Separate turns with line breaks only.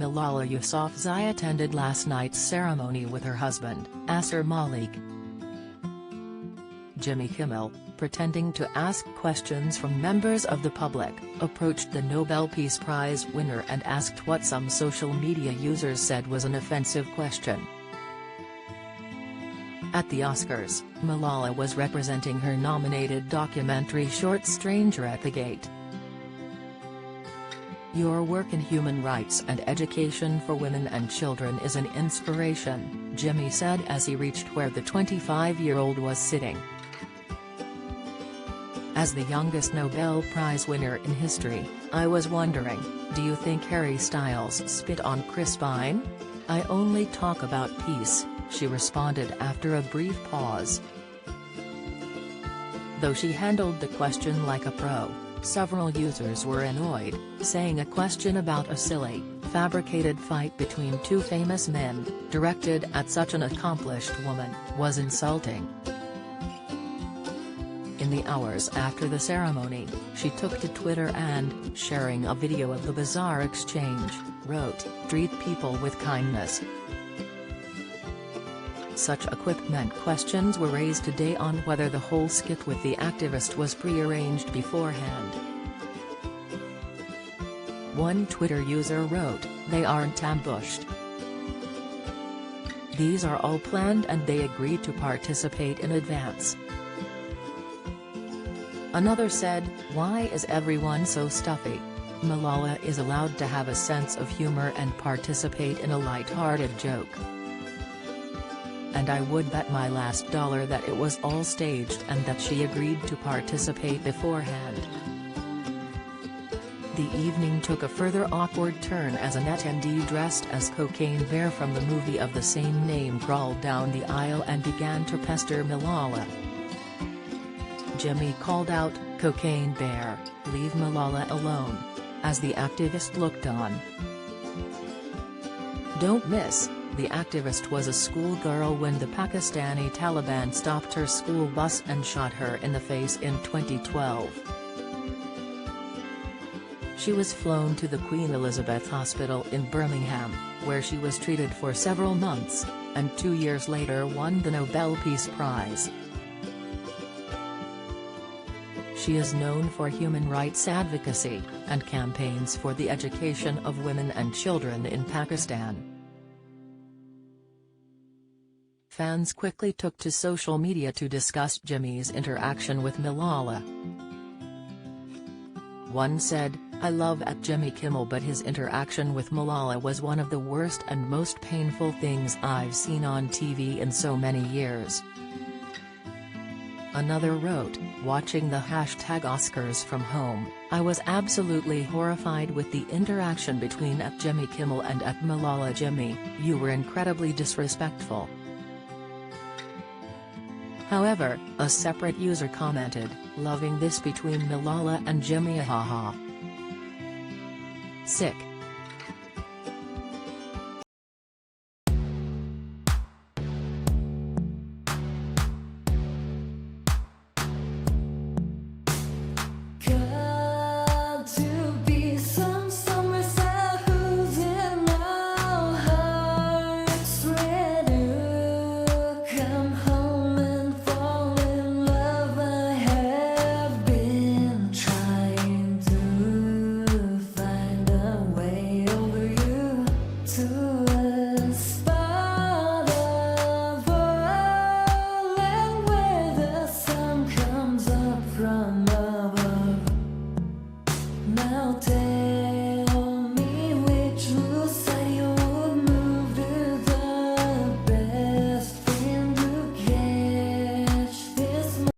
Malala Yousafzai attended last night's ceremony with her husband, Asr Malik. Jimmy Kimmel, pretending to ask questions from members of the public, approached the Nobel Peace Prize winner and asked what some social media users said was an offensive question. At the Oscars, Malala was representing her nominated documentary short Stranger at the Gate. "Your work in human rights and education for women and children is an inspiration," Jimmy said as he reached where the 25-year-old was sitting. "As the youngest Nobel Prize winner in history, I was wondering, do you think Harry Styles spit on Chris Pine? I only talk about peace," she responded after a brief pause. Though she handled the question like a pro, several users were annoyed, saying a question about a silly, fabricated fight between two famous men, directed at such an accomplished woman, was insulting. In the hours after the ceremony, she took to Twitter and, sharing a video of the bizarre exchange, wrote, "Treat people with kindness." Such a quip meant questions were raised today on whether the whole skit with the activist was pre-arranged beforehand. One Twitter user wrote, "They aren't ambushed. These are all planned and they agreed to participate in advance." Another said, "Why is everyone so stuffy? Malala is allowed to have a sense of humor and participate in a light-hearted joke. And I would bet my last dollar that it was all staged and that she agreed to participate beforehand." The evening took a further awkward turn as an attendee dressed as Cocaine Bear from the movie of the same name crawled down the aisle and began to pester Malala. Jimmy called out, "Cocaine Bear, leave Malala alone," as the activist looked on. Don't miss, the activist was a schoolgirl when the Pakistani Taliban stopped her school bus and shot her in the face in 2012. She was flown to the Queen Elizabeth Hospital in Birmingham, where she was treated for several months, and 2 years later won the Nobel Peace Prize. She is known for human rights advocacy, and campaigns for the education of women and children in Pakistan. Fans quickly took to social media to discuss Jimmy's interaction with Malala. One said, "I love at Jimmy Kimmel, but his interaction with Malala was one of the worst and most painful things I've seen on TV in so many years." Another wrote, "Watching the #Oscars from home, I was absolutely horrified with the interaction between @Jimmy Kimmel and @Malala. Jimmy, you were incredibly disrespectful." However, a separate user commented, "Loving this between Malala and Jimmy, haha. Sick."